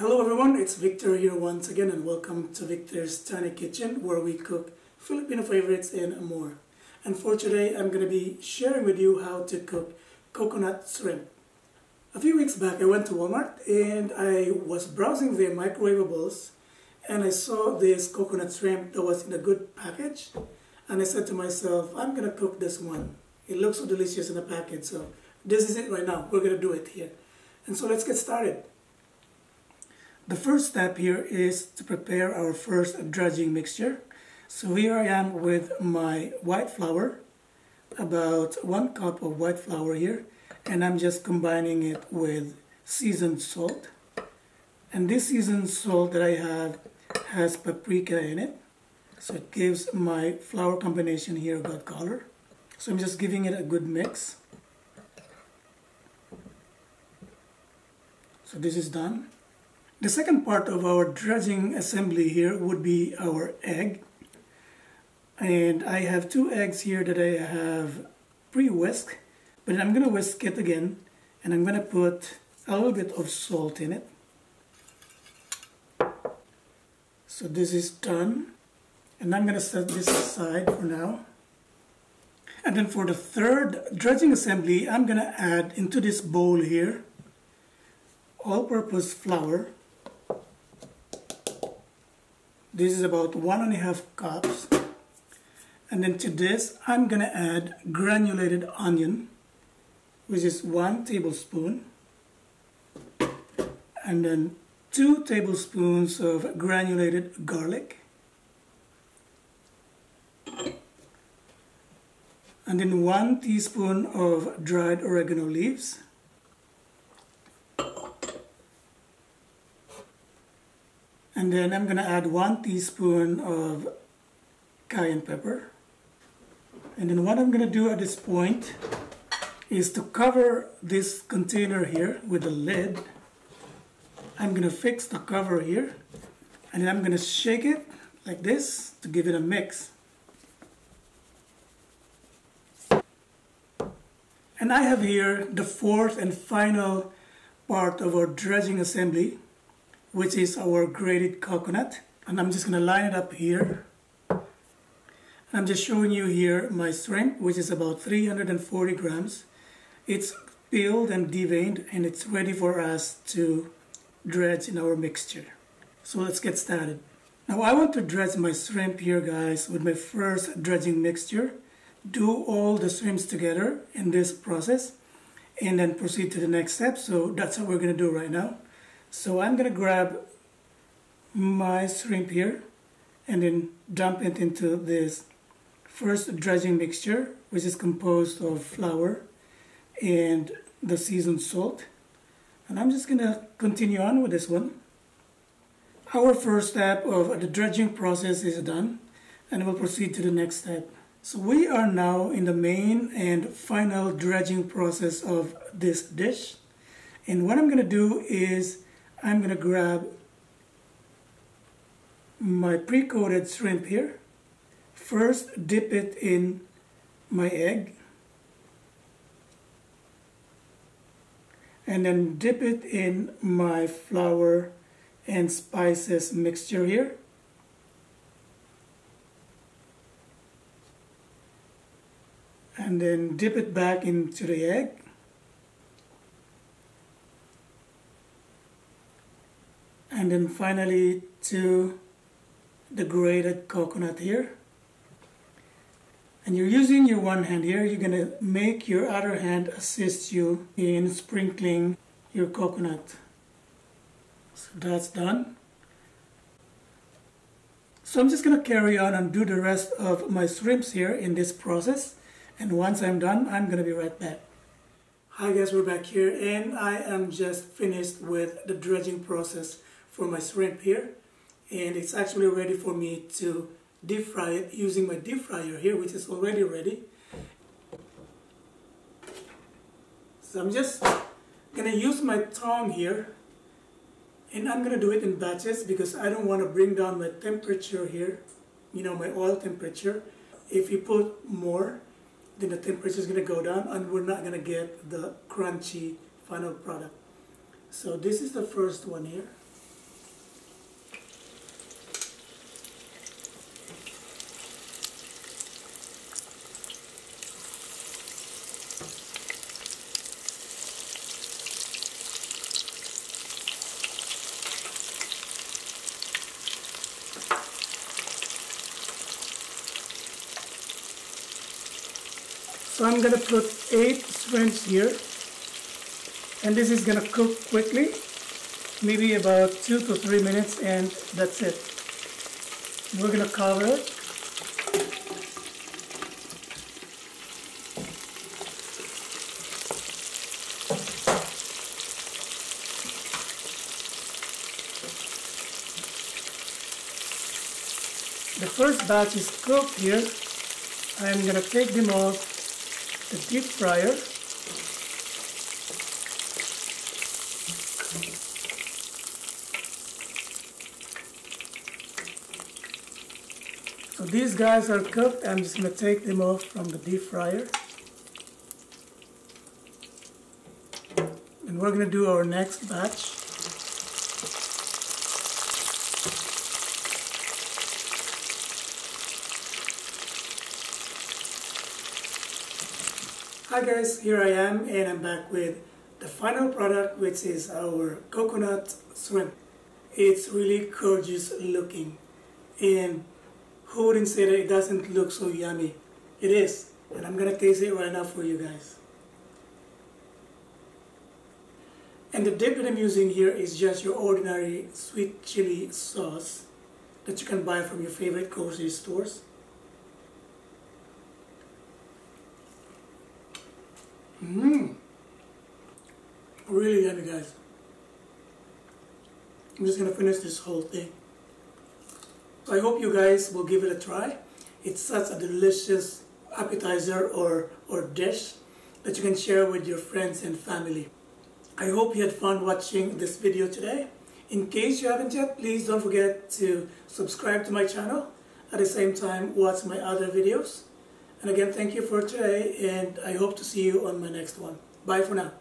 Hello everyone, it's Victor here once again and welcome to Victor's Tiny Kitchen where we cook Filipino favorites and more. And for today I'm going to be sharing with you how to cook coconut shrimp. A few weeks back I went to Walmart and I was browsing their microwavables and I saw this coconut shrimp that was in a good package and I said to myself, I'm going to cook this one. It looks so delicious in the package, so this is it right now. We're going to do it here. And so let's get started. The first step here is to prepare our first dredging mixture. So here I am with my white flour, about 1 cup of white flour here, and I'm just combining it with seasoned salt. And this seasoned salt that I have has paprika in it, so it gives my flour combination here a good color. So I'm just giving it a good mix. So this is done. The second part of our dredging assembly here would be our egg. And I have 2 eggs here that I have pre-whisked, but I'm going to whisk it again and I'm going to put a little bit of salt in it. So this is done and I'm going to set this aside for now. And then for the third dredging assembly, I'm going to add into this bowl here all-purpose flour. This is about 1.5 cups. And then to this, I'm going to add granulated onion, which is 1 tablespoon. And then 2 tablespoons of granulated garlic. And then 1 teaspoon of dried oregano leaves. And then I'm going to add 1 teaspoon of cayenne pepper. And then what I'm going to do at this point is to cover this container here with a lid. I'm going to fix the cover here. And then I'm going to shake it like this to give it a mix. And I have here the fourth and final part of our dredging assembly, which is our grated coconut. And I'm just going to line it up here. And I'm just showing you here my shrimp, which is about 340 grams. It's peeled and deveined and it's ready for us to dredge in our mixture. So let's get started. Now I want to dredge my shrimp here, guys, with my first dredging mixture. Do all the shrimps together in this process and then proceed to the next step. So that's what we're going to do right now. So I'm going to grab my shrimp here and then dump it into this first dredging mixture, which is composed of flour and the seasoned salt. And I'm just going to continue on with this one. Our first step of the dredging process is done and we'll proceed to the next step. So we are now in the main and final dredging process of this dish. And what I'm going to do is I'm going to grab my pre-coated shrimp here. First, dip it in my egg. And then dip it in my flour and spices mixture here. And then dip it back into the egg. And then finally to the grated coconut here. And you're using your one hand here. You're going to make your other hand assist you in sprinkling your coconut. So that's done. So I'm just going to carry on and do the rest of my shrimps here in this process. And once I'm done, I'm going to be right back. Hi guys, we're back here and I am just finished with the dredging process for my shrimp here, and it's actually ready for me to deep fry it using my deep fryer here, which is already ready. So I'm just gonna use my tongue here and I'm gonna do it in batches because I don't want to bring down my temperature here, my oil temperature. If you put more, then the temperature is gonna go down and we're not gonna get the crunchy final product. So this is the first one here. So I'm gonna put 8 shrimps here, and this is gonna cook quickly, maybe about 2 to 3 minutes, and that's it. We're gonna cover it. The first batch is cooked here. I'm gonna take them off the deep fryer. So these guys are cooked. I'm just gonna take them off from the deep fryer. And we're gonna do our next batch. Hi guys, here I am, and I'm back with the final product, which is our coconut shrimp. It's really gorgeous looking, and who wouldn't say that it doesn't look so yummy? It is, and I'm gonna taste it right now for you guys. And the dip that I'm using here is just your ordinary sweet chili sauce that you can buy from your favorite grocery stores. Really yummy, guys. I'm just gonna finish this whole thing. So I hope you guys will give it a try. It's such a delicious appetizer or dish that you can share with your friends and family. I hope you had fun watching this video today. In case you haven't yet, please don't forget to subscribe to my channel. At the same time, watch my other videos. And again, thank you for today, and I hope to see you on my next one. Bye for now.